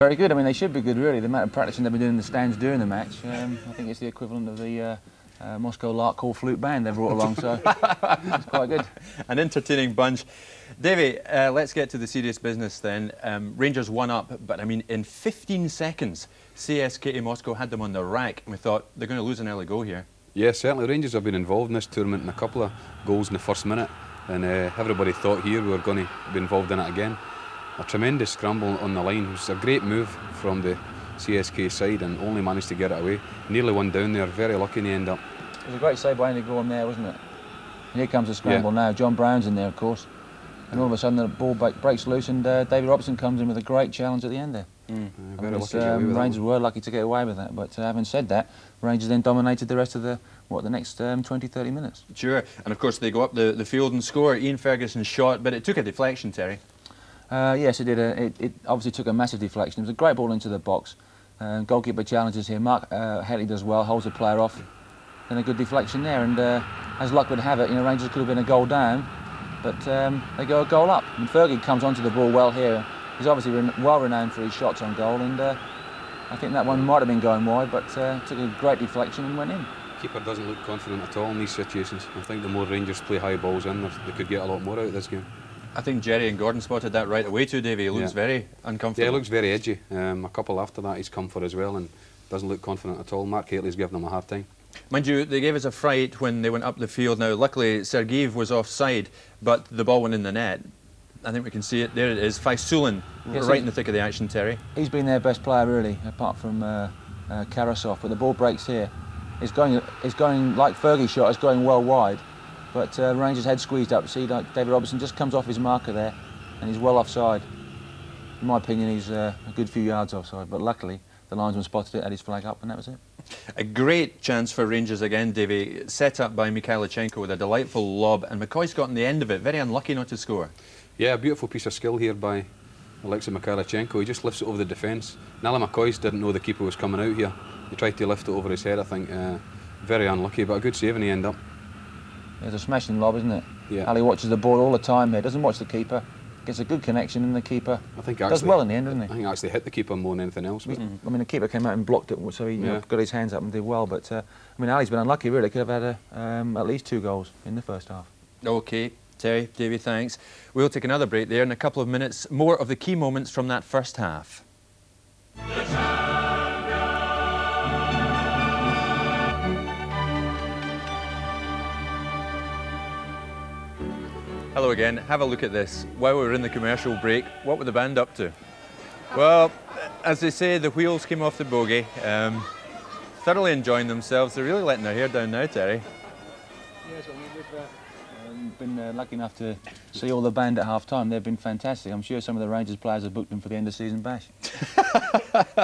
Very good. I mean, they should be good, really. The amount of practicing they've been doing in the stands during the match, I think it's the equivalent of the Moscow Lark Call Flute Band they've brought along, so it's quite good. An entertaining bunch. Davey, let's get to the serious business then. Rangers won up, but I mean, in 15 seconds, CSKA Moscow had them on the rack, and we thought they're going to lose an early goal here. Yeah, certainly. Rangers have been involved in this tournament in a couple of goals in the first minute, and everybody thought here we were going to be involved in it again. A tremendous scramble on the line. It was a great move from the CSK side and only managed to get it away. Nearly one down there, very lucky in the end up. It was a great save by Andy Gorham there, wasn't it? And here comes the scramble now. John Brown's in there, of course. And all of a sudden the ball breaks loose and David Robertson comes in with a great challenge at the end there. Very lucky to get away with that. Rangers were lucky to get away with that, but having said that, Rangers then dominated the rest of the, the next 20-30 minutes. Sure, and of course they go up the field and score. Ian Ferguson's shot, but it took a deflection, Terry. Yes, it did. It obviously took a massive deflection. It was a great ball into the box. Goalkeeper challenges here. Mark HATELEY does well, holds the player off. Then a good deflection there, and as luck would have it, Rangers could have been a goal down, but they go a goal up. And Fergie comes onto the ball well here. He's obviously well renowned for his shots on goal, and I think that one might have been going wide, but took a great deflection and went in. Keeper doesn't look confident at all in these situations. I think the more Rangers play high balls in, they could get a lot more out of this game. I think Jerry and Gordon spotted that right away too, Davey. He looks very uncomfortable. Yeah, he looks very edgy. A couple after that he's come for as well and doesn't look confident at all. Mark HATELEY's giving him a hard time. Mind you, they gave us a fright when they went up the field. Now, luckily, Sergeyev was offside, but the ball went in the net. I think we can see it. There it is. Faisulin, right in the thick of the action, Terry. He's been their best player, really, apart from Karasov. But the ball breaks here. It's going like Fergie's shot. It's going well wide. But Rangers' head squeezed up. See, like David Robertson just comes off his marker there, and he's well offside. In my opinion, he's a good few yards offside. But luckily, the linesman spotted it, had his flag up, and that was it. A great chance for Rangers again, Davey. Set up by MIKHAILITCHENKO with a delightful lob, and McCoy's got on the end of it. Very unlucky not to score. Yeah, a beautiful piece of skill here by ALEXEI MIKHAILITCHENKO. He just lifts it over the defence. Nala McCoist didn't know the keeper was coming out here. He tried to lift it over his head, I think. Very unlucky, but a good save in the end up. It's a smashing lob, isn't it? Yeah. Ali watches the ball all the time here, doesn't watch the keeper. Gets a good connection, and the keeper does well in the end, doesn't he? I think actually hit the keeper more than anything else. I mean, the keeper came out and blocked it, so he got his hands up and did well. But I mean, Ali's been unlucky, really. Could have had at least 2 goals in the first half. OK, Terry, Davey, thanks. We'll take another break there in a couple of minutes. More of the key moments from that first half. Hello again. Have a look at this. While we were in the commercial break, what were the band up to? Well, as they say, the wheels came off the bogey. Thoroughly enjoying themselves. They're really letting their hair down now, Terry. Yes, I mean, we've been lucky enough to see all the band at half-time. They've been fantastic. I'm sure some of the Rangers players have booked them for the end-of-season bash.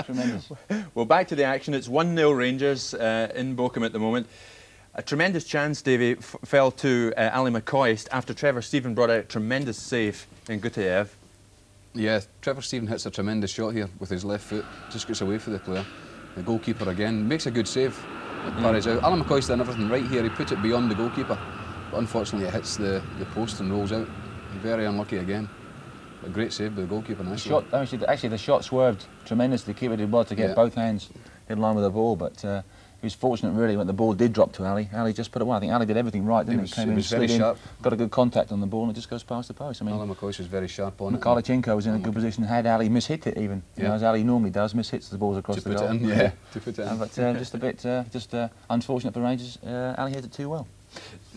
Tremendous. Well, back to the action. It's 1-0 Rangers in Bochum at the moment. A tremendous chance, Davey, fell to Ali McCoist after Trevor Stephen brought out a tremendous save in GOUTEEV. Yeah, Trevor Stephen hits a tremendous shot here with his left foot, just gets away for the player. The goalkeeper again makes a good save. It parries out. Ali McCoist done everything right here. He put it beyond the goalkeeper, but unfortunately it hits the post and rolls out. Very unlucky again. A great save by the goalkeeper. Nice shot. Actually, the shot swerved tremendously. The keeper did well to get both hands in line with the ball, but he was fortunate really when the ball did drop to Ali. Ali just put it well. I think Ali did everything right, didn't he? Came in, slid in, got a good contact on the ball, and it just goes past the post. I mean, Ali McCoist was very sharp on it. MIKHAILITCHENKO was in a good position. Had Ali mishit it even, you know, as Ali normally does, mishits the balls across the goal. To put it in, to put it in. But just a bit, unfortunate for Rangers. Ali hit it too well.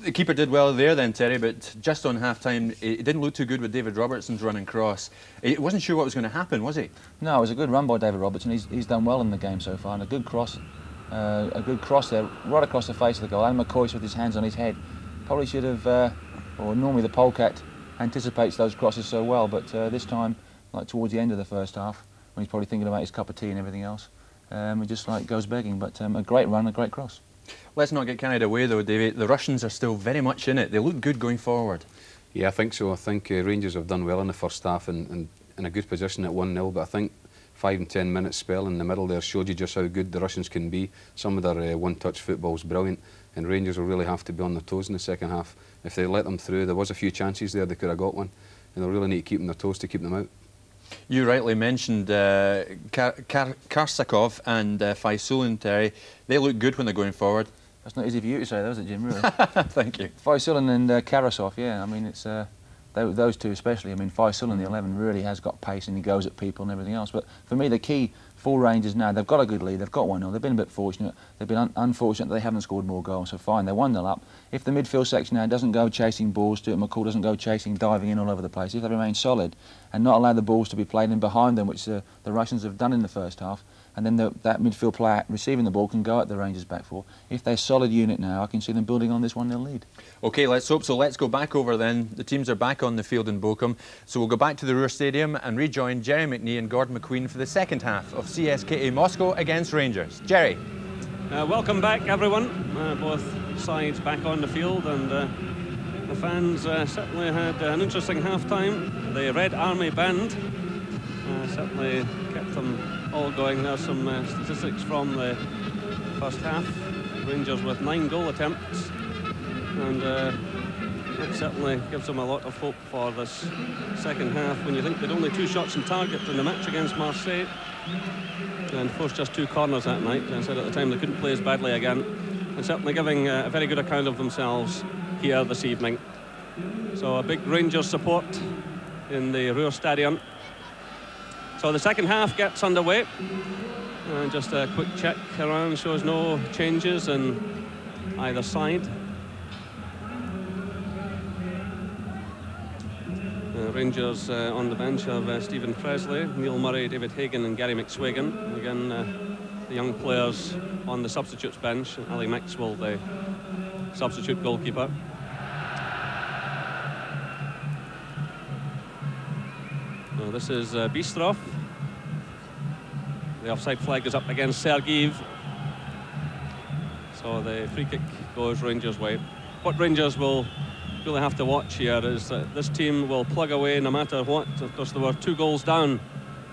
The keeper did well there then, Terry, but just on half-time, it didn't look too good with David Robertson's running cross. He wasn't sure what was going to happen, was he? No, it was a good run by David Robertson. He's done well in the game so far, and a good cross there, right across the face of the goal. And McCoist with his hands on his head. Probably should have, or normally the polecat anticipates those crosses so well, but this time, like towards the end of the first half, when he's probably thinking about his cup of tea and everything else, it just like goes begging, but a great run, a great cross. Let's not get carried away though, David. The Russians are still very much in it. They look good going forward. Yeah, I think so. I think Rangers have done well in the first half and in a good position at 1-0, but I think 5 and 10 minutes spell in the middle there showed you just how good the Russians can be. Some of their one-touch football's brilliant, and Rangers will really have to be on their toes in the second half. If they let them through, there was a few chances there, they could have got one, and they'll really need to keep on their toes to keep them out. You rightly mentioned Korsakov and Faisulin, Terry. They look good when they're going forward. That's not easy for you to say, though, is it, Jim? Really? Thank you. Faisulin and Karasov, yeah. I mean, it's those two especially. I mean, Faisulin, the 11, really has got pace and he goes at people and everything else. But for me, the key for Rangers now, they've got a good lead. They've got 1-0. They've been a bit fortunate. They've been unfortunate that they haven't scored more goals. So fine, they're 1-0 up. If the midfield section now doesn't go chasing balls, Stuart McCall doesn't go chasing, diving in all over the place, if they remain solid and not allow the balls to be played in behind them, which the Russians have done in the first half, and then that midfield player receiving the ball can go at the Rangers back four. If they're a solid unit now, I can see them building on this 1-0 lead. OK, let's hope so. Let's go back over then. The teams are back on the field in Bochum. So we'll go back to the Ruhr Stadium and rejoin Jerry McNee and Gordon McQueen for the second half of CSKA Moscow against Rangers. Jerry. Welcome back, everyone. Both sides back on the field, and the fans certainly had an interesting half-time. The Red Army Band certainly kept them all going. There's some statistics from the first half. Rangers with 9 goal attempts, and that certainly gives them a lot of hope for this second half when you think they'd only 2 shots on target in the match against Marseille and forced just 2 corners that night, and said at the time they couldn't play as badly again, and certainly giving a very good account of themselves here this evening. So a big Rangers support in the Ruhr Stadion. So the second half gets underway, and just a quick check around shows no changes in either side. Rangers on the bench have Stephen Presley, Neil Murray, David Hagan and Gary McSwagan. Again, the young players on the substitutes bench. Ali Maxwell, the substitute goalkeeper. Now, this is Bistrov. The offside flag is up against Sergeev. So the free kick goes Rangers' way. What Rangers will really have to watch here is that this team will plug away no matter what. Of course, there were 2 goals down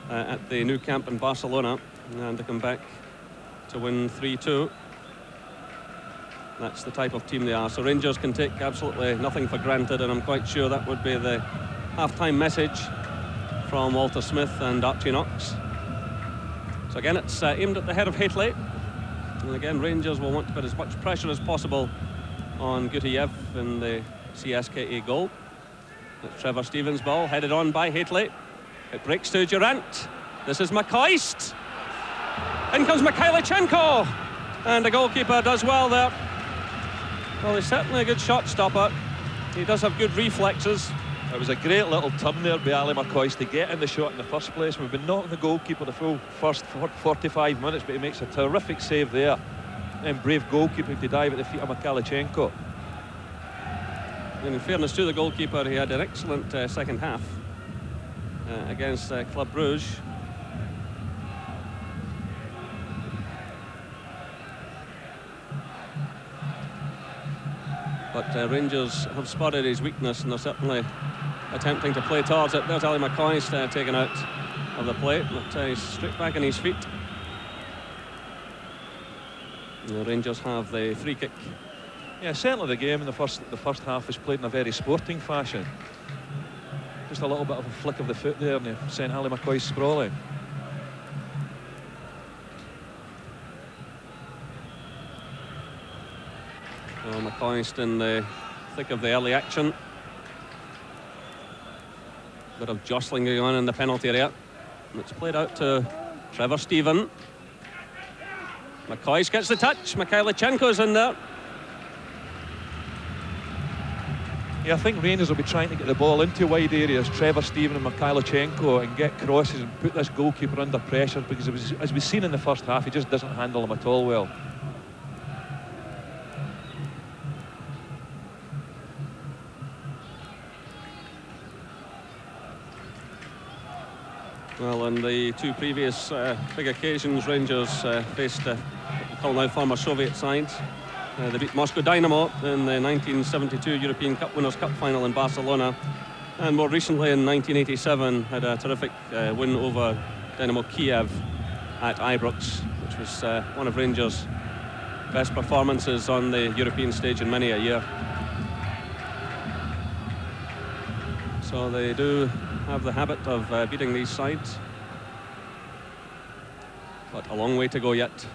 at the new camp in Barcelona, and to come back to win 3-2. That's the type of team they are. So Rangers can take absolutely nothing for granted, and I'm quite sure that would be the half-time message from Walter Smith and Archie Knox. So again, it's aimed at the head of HATELEY, and again Rangers will want to put as much pressure as possible on GOUTEEV in the CSKA goal. It's Trevor Stevens' ball, headed on by HATELEY. It breaks to Durant. This is McCOIST. In comes MIKHAILITCHENKO, and the goalkeeper does well there. Well, he's certainly a good shot stopper. He does have good reflexes. It was a great little turn there by Ali McCoist to get in the shot in the first place. We've been knocking the goalkeeper the full first 45 minutes, but he makes a terrific save there. And brave goalkeeping to dive at the feet of MIKHAILITCHENKO. And in fairness to the goalkeeper, he had an excellent second half against Club Brugge. But Rangers have spotted his weakness, and they're certainly attempting to play towards it. There's Ali McCoist taken out of the play, but he's straight back on his feet. The Rangers have the free kick. Yeah, certainly the game in the first half was played in a very sporting fashion. Just a little bit of a flick of the foot there, and they sent Ali McCoist sprawling. Well, McCoist in the thick of the early action. Bit of jostling going on in the penalty area. It's played out to Trevor Stephen. McCoist gets the touch. MIKHAILITCHENKO's in there. Yeah, I think Rangers will be trying to get the ball into wide areas, Trevor Stephen and MIKHAILITCHENKO, and get crosses and put this goalkeeper under pressure, because it was, as we've seen in the first half, he just doesn't handle them at all well. Well, on the 2 previous big occasions, Rangers faced what we call now former Soviet sides. They beat Moscow Dynamo in the 1972 European Cup Winners' Cup final in Barcelona, and more recently in 1987 had a terrific win over Dynamo Kiev at Ibrox, which was one of Rangers' best performances on the European stage in many a year. So they do have the habit of beating these sides. But a long way to go yet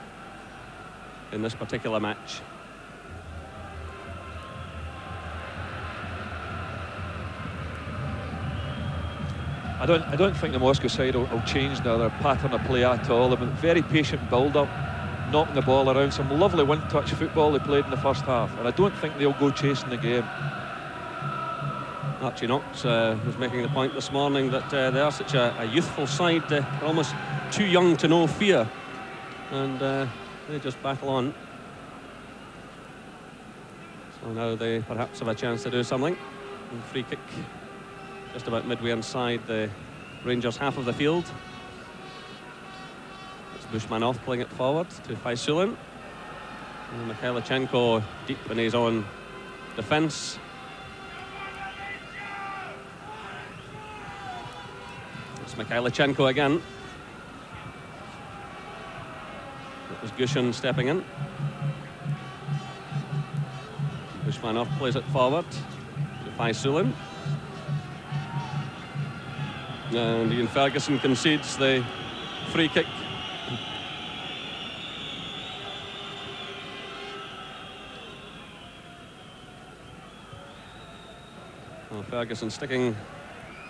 in this particular match. I don't think the Moscow side will change their pattern of play at all. They've been very patient build-up, knocking the ball around. Some lovely one-touch football they played in the first half, and I don't think they'll go chasing the game. Archie Knox was making the point this morning that they are such a youthful side, almost too young to know fear, and they just battle on. So now they perhaps have a chance to do something. And free kick just about midway inside the Rangers' half of the field. It's Bushmanov playing it forward to Faisulin. And Mikhailitchenko deep in his own defence. It's Mikhailitchenko again. It was GOUCHSCHINE stepping in. Bushmanov plays it forward to Faisulin. And Ian Ferguson concedes the free kick. Well, Ferguson sticking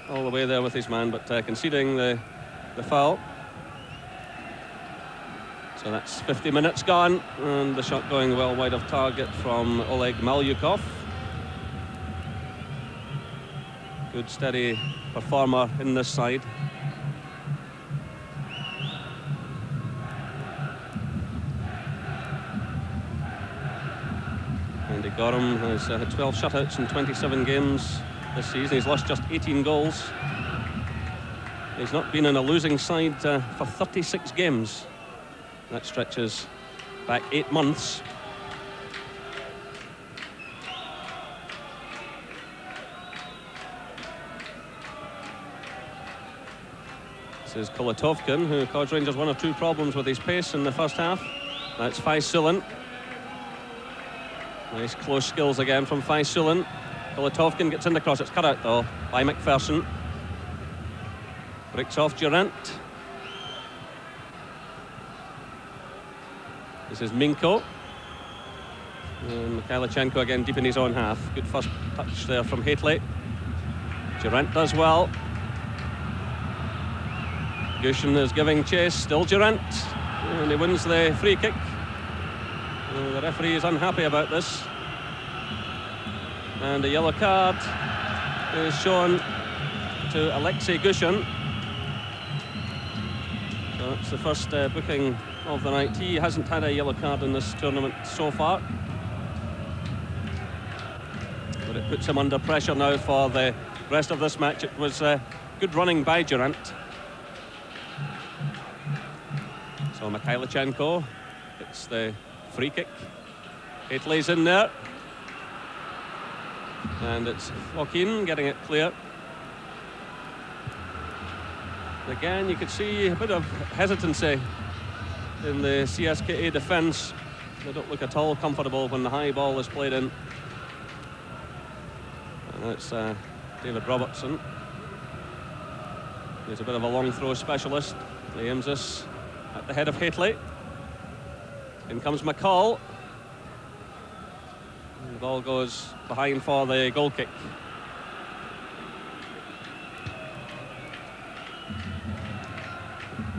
all the way there with his man, but conceding the foul. So that's 50 minutes gone, and the shot going well wide of target from Oleg MALIOUKOV. Good steady performer in this side. Andy Gorham has had 12 shutouts in 27 games this season. He's lost just 18 goals. He's not been in a losing side for 36 games. That stretches back 8 months. This is Kolotovkin, who caused Rangers 1 or 2 problems with his pace in the first half. That's Faisulin. Nice close skills again from Faisulin. Kolotovkin gets in the cross. It's cut out though by McPherson. Breaks off Durant. This is Minko. And Mikhailitchenko again deep in his own half. Good first touch there from HATELEY. Durant does well. GOUCHSCHINE is giving chase, still Durant, and he wins the free kick. The referee is unhappy about this. And a yellow card is shown to ALEXEI GOUCHSCHINE. So it's the first booking of the night. He hasn't had a yellow card in this tournament so far. But it puts him under pressure now for the rest of this match. It was good running by Durant. So Mikhailitchenko hits the free kick. HATELEY's in there. And it's Joaquin getting it clear. Again, you could see a bit of hesitancy in the CSKA defence. They don't look at all comfortable when the high ball is played in. And it's David Robertson. He's a bit of a long throw specialist. He aims this at the head of HATELEY. In comes McCall. And the ball goes behind for the goal kick.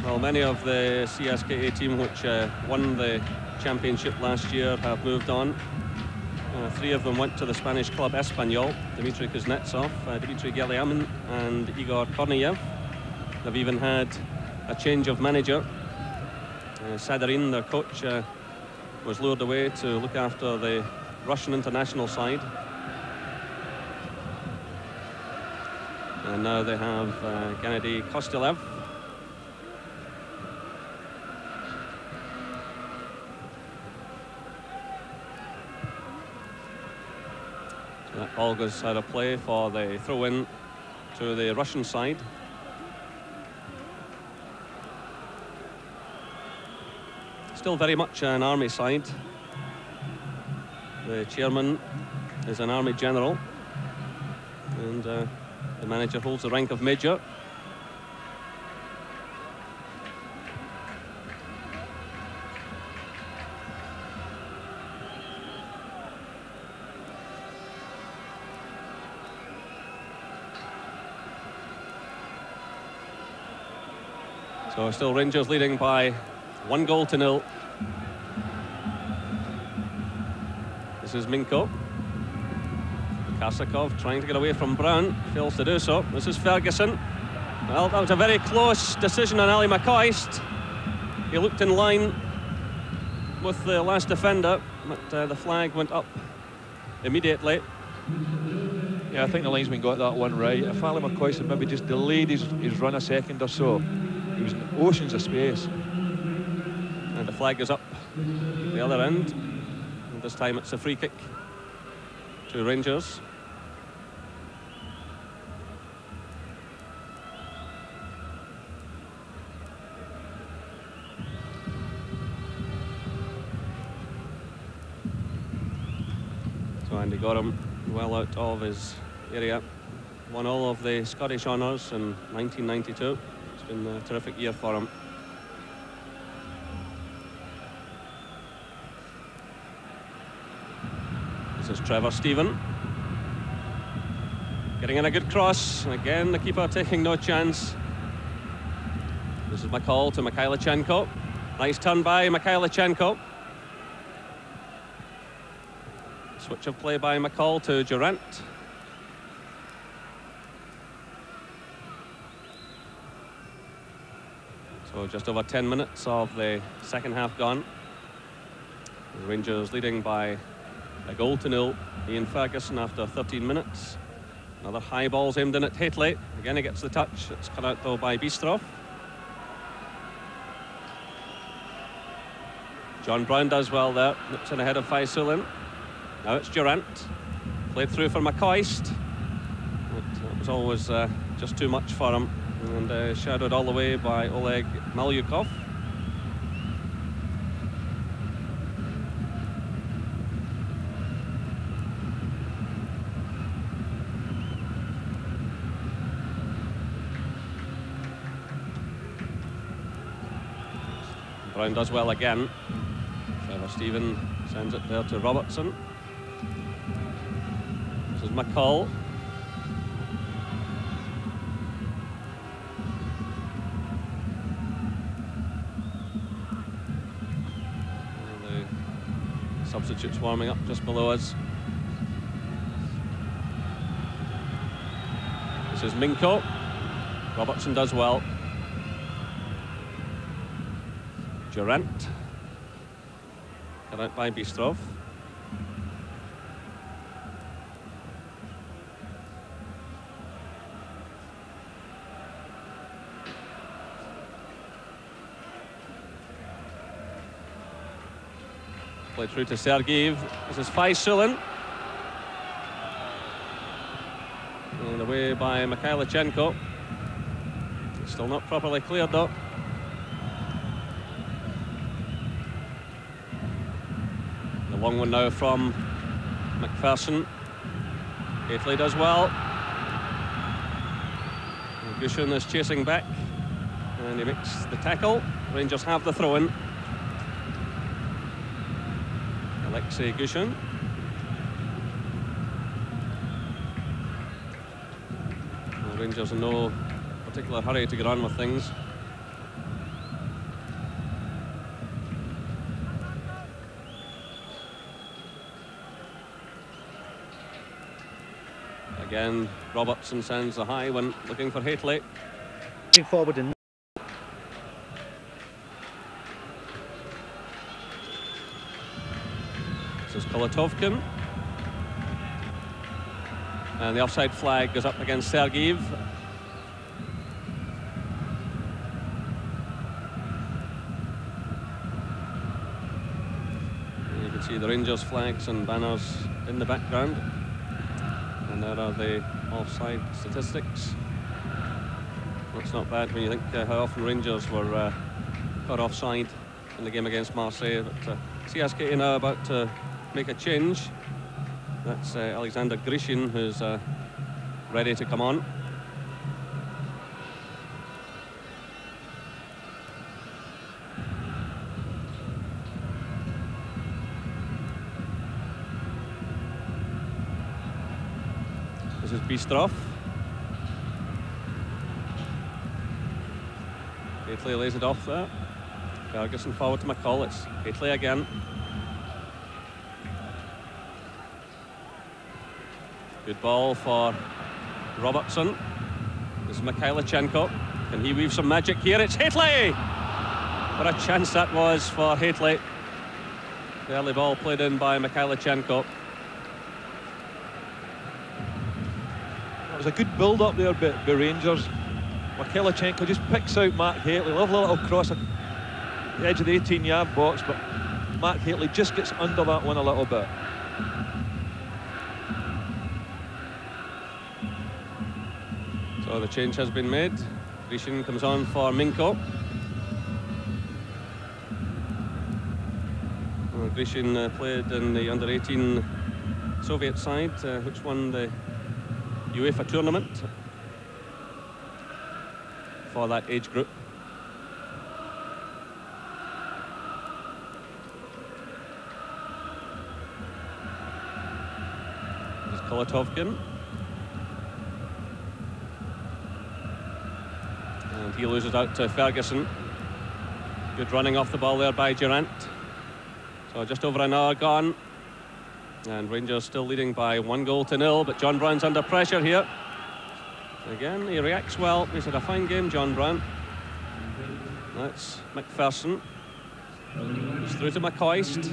Well, many of the CSKA team which won the championship last year have moved on. 3 of them went to the Spanish club Espanyol. Dmitry Kuznetsov, Dmitry Geliamin and Igor Korneyev. They've even had a change of manager. Sadarin, their coach, was lured away to look after the Russian international side. And now they have Gennady Kostylev. So that ball goes out of play for the throw-in to the Russian side. Still very much an army side. The chairman is an army general, and The manager holds the rank of major. So still Rangers leading by 1-0. This is Minko. MIKHAILITCHENKO trying to get away from Brown, fails to do so. This is Ferguson. Well, that was a very close decision on Ali McCoist. He looked in line with the last defender, but the flag went up immediately. Yeah, I think the linesman got that one right. If Ali McCoist had maybe just delayed his run a second or so, he was in oceans of space. And the flag is up the other end. And this time it's a free kick to Rangers. So Andy got him well out of his area. Won all of the Scottish honours in 1992. It's been a terrific year for him. This is Trevor Stephen. Getting in a good cross. And again, the keeper taking no chance. This is McCall to MIKHAILITCHENKO. Nice turn by MIKHAILITCHENKO. Switch of play by McCall to Durant. So just over 10 minutes of the second half gone. The Rangers leading by 1-0. Ian Ferguson after 13 minutes. Another high ball's aimed in at HATELEY. Again, he gets the touch. It's cut out though by Bistrov. John Brown does well there. Nips in ahead of Faisulin. Now it's Durant. Played through for McCoist. It was always just too much for him. And shadowed all the way by Oleg MALIOUKOV. Brown does well again. Trevor Stephen sends it there to Robertson. This is McCall. And the substitutes warming up just below us. This is Minko. Robertson does well. Durant. Cut out by Bistrov. Played through to Sergeyev. This is Faisulin. And away by MIKHAILITCHENKO. Still not properly cleared though. Long one now from McPherson. HATELEY does well. GOUCHSCHINE is chasing back. And he makes the tackle. Rangers have the throw-in. ALEXEI GOUCHSCHINE. Rangers in no particular hurry to get on with things. Again, Robertson sends a high one, looking for HATELEY. Forward in. This is Kolatovkin. And the offside flag goes up against Sergeyev. You can see the Rangers flags and banners in the background. And there are the offside statistics. That's not bad when you think how often Rangers were caught offside in the game against Marseille. But CSKA now about to make a change. That's Alexander Grishin who's ready to come on. This is Bistrov. HATELEY lays it off there. Ferguson forward to McCall. It's HATELEY again. Good ball for Robertson. This is MIKHAILITCHENKO. Can he weave some magic here? It's HATELEY! What a chance that was for HATELEY. The early ball played in by MIKHAILITCHENKO. It was a good build-up there by Rangers. MIKHAILITCHENKO just picks out Mark HATELEY. Lovely little cross at the edge of the 18-yard box, but Mark HATELEY just gets under that one a little bit. So the change has been made. Grishin comes on for Minko. Grishin played in the under-18 Soviet side, which won the UEFA tournament for that age group. This is Kolotovkin. And he loses out to Ferguson. Good running off the ball there by Durant. So just over an hour gone. And Rangers still leading by 1-0, but John Brown's under pressure here. Again, he reacts well. He's had a fine game, John Brown. That's McPherson. He's through to McCoist.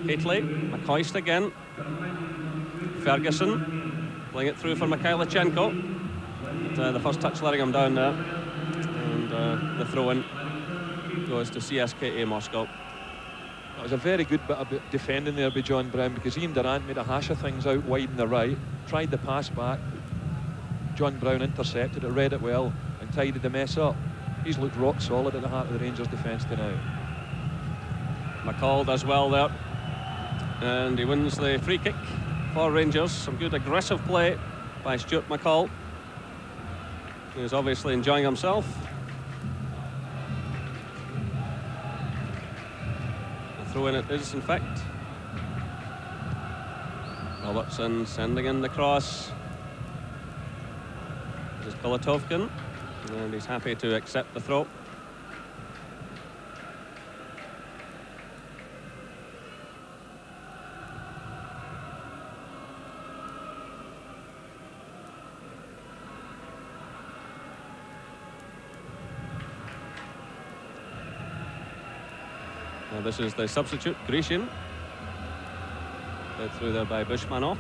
HATELEY. McCoist again. Ferguson. Playing it through for MIKHAILITCHENKO. But, the first touch letting him down there. And the throw-in goes to CSKA Moscow. That was a very good bit of defending there by John Brown, because Ian Durant made a hash of things out wide in the right, tried the pass back. John Brown intercepted it, read it well, and tidied the mess up. He's looked rock solid at the heart of the Rangers defence tonight. McCall does well there. And he wins the free kick for Rangers. Some good aggressive play by Stuart McCall. He's obviously enjoying himself. Throw-in it is, in fact. Robertson sending in the cross. This is Kolotovkin, and he's happy to accept the throw. Now this is the substitute, Grishin. Led through there by Bushmanov.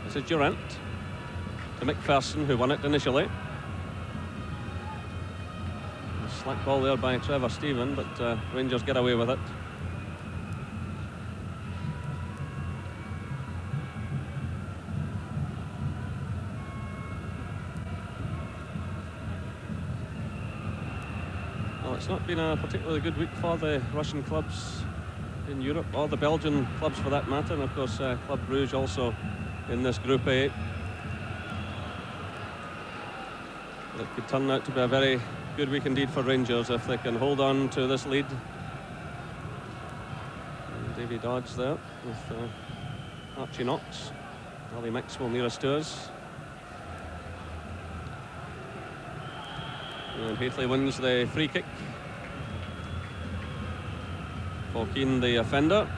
This is Durant. To McPherson, who won it initially. A slack ball there by Trevor Stephen, but Rangers get away with it. Well, it's not been a particularly good week for the Russian clubs in Europe, or the Belgian clubs for that matter, and of course Club Brugge also in this Group A. It could turn out to be a very good week indeed for Rangers if they can hold on to this lead. And Davy Dodds there with Archie Knox. Ali Maxwell nearest to us. And HATELEY wins the free kick. Falkeen the offender.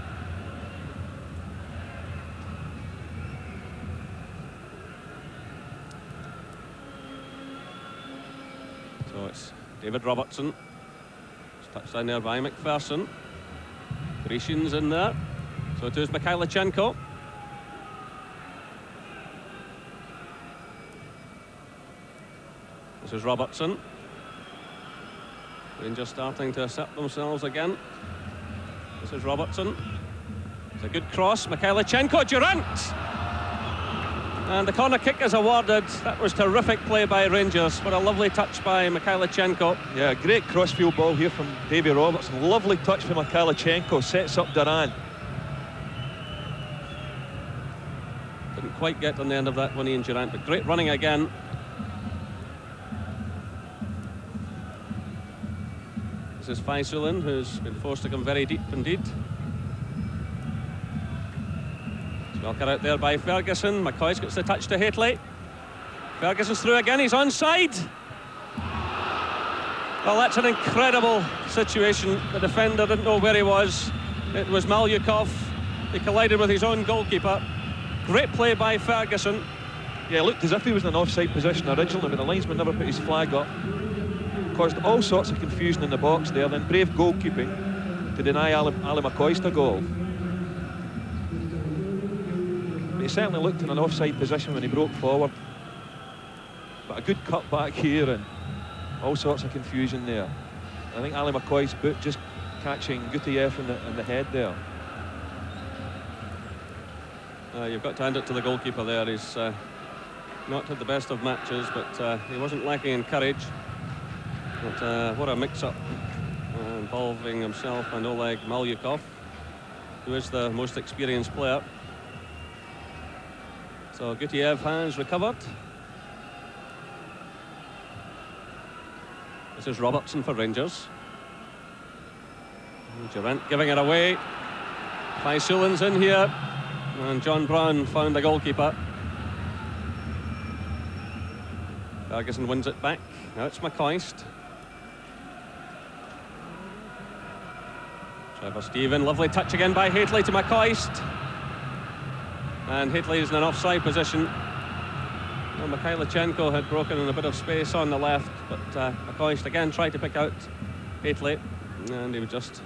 So it's David Robertson. It's touched down there by McPherson. Grishin's in there. So it is MIKHAILITCHENKO. This is Robertson. Rangers starting to assert themselves again. This is Robertson. It's a good cross. MIKHAILITCHENKO, Durant! And the corner kick is awarded. That was terrific play by Rangers. What a lovely touch by MIKHAILITCHENKO. Yeah, great crossfield ball here from Davy Robertson. Lovely touch from MIKHAILITCHENKO. Sets up Durant. Didn't quite get on the end of that one, Ian Durant, but great running again. This is Faisulin, who's been forced to come very deep indeed. Well cut out there by Ferguson. McCoist gets the touch to Hateley. Ferguson's through again, he's onside. Well, that's an incredible situation. The defender didn't know where he was. It was MALIOUKOV. He collided with his own goalkeeper. Great play by Ferguson. Yeah, it looked as if he was in an offside position originally, but the linesman never put his flag up. Caused all sorts of confusion in the box there, then brave goalkeeping to deny Ali McCoist a goal. But he certainly looked in an offside position when he broke forward. But a good cut back here and all sorts of confusion there. I think Ali McCoist's boot just catching GOUTEEV in the head there. You've got to hand it to the goalkeeper there. He's not had the best of matches, but he wasn't lacking in courage. But what a mix-up involving himself and Oleg MALIOUKOV, who is the most experienced player. So GOUTEEV has recovered. This is Robertson for Rangers. Durant giving it away. Faisulin's in here. And John Brown found the goalkeeper. Ferguson wins it back. Now it's McCoist. Trevor Stephen, lovely touch again by Hateley to McCoist. And Hateley is in an offside position. Well, MIKHAILITCHENKO had broken in a bit of space on the left, but McCoist again tried to pick out Hateley, and he was just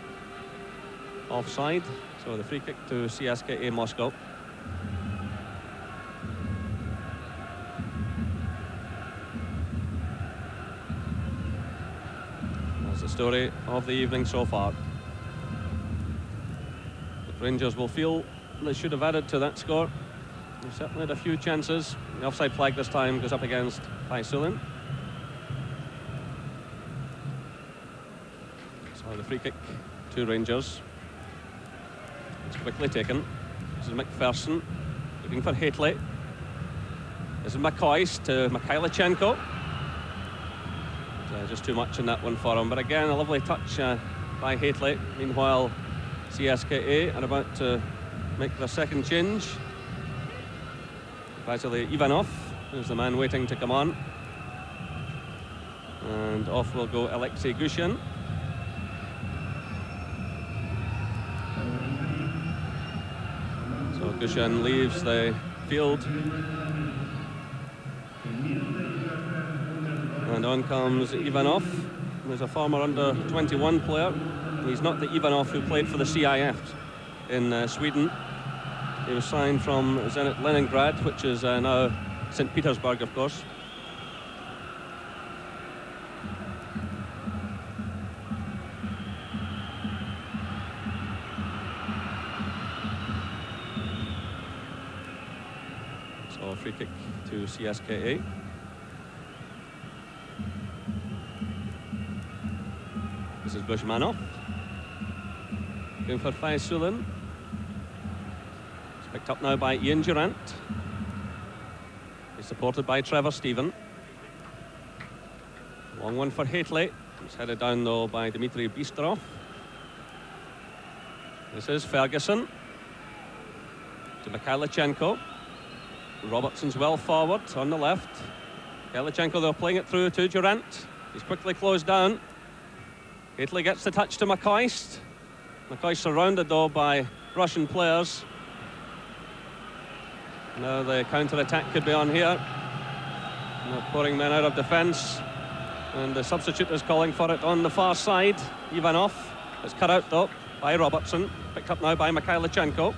offside. So the free kick to CSKA Moscow. That's the story of the evening so far. The Rangers will feel they should have added to that score. They certainly had a few chances. The offside flag this time goes up against Faisulin. So the free kick to Rangers. It's quickly taken. This is McPherson looking for Hateley. This is McCoist to MIKHAILITCHENKO. Just too much in that one for him. But again, a lovely touch by Hateley. Meanwhile, CSKA are about to make their second change. Vasily Ivanov is the man waiting to come on. And off will go ALEXEI Gushchin. So Gushchin leaves the field. And on comes Ivanov, who's a former under-21 player. He's not the Ivanov who played for the CIF in Sweden. He was signed from Zenit Leningrad, which is now St. Petersburg, of course. So a free kick to CSKA. This is Bushmanov. Going for Faisulin. It's picked up now by Ian Durant. He's supported by Trevor Stephen. Long one for Hateley. It's headed down though by Dmitry Bistrov. This is Ferguson. To MIKHAILITCHENKO. Robertson's well forward on the left. MIKHAILITCHENKO though playing it through to Durant. He's quickly closed down. Hateley gets the touch to McCoist. McCoist surrounded though by Russian players. Now the counter-attack could be on here. They're pouring men out of defence. And the substitute is calling for it on the far side. Ivanov. It's cut out though by Robertson. Picked up now by MIKHAILITCHENKO.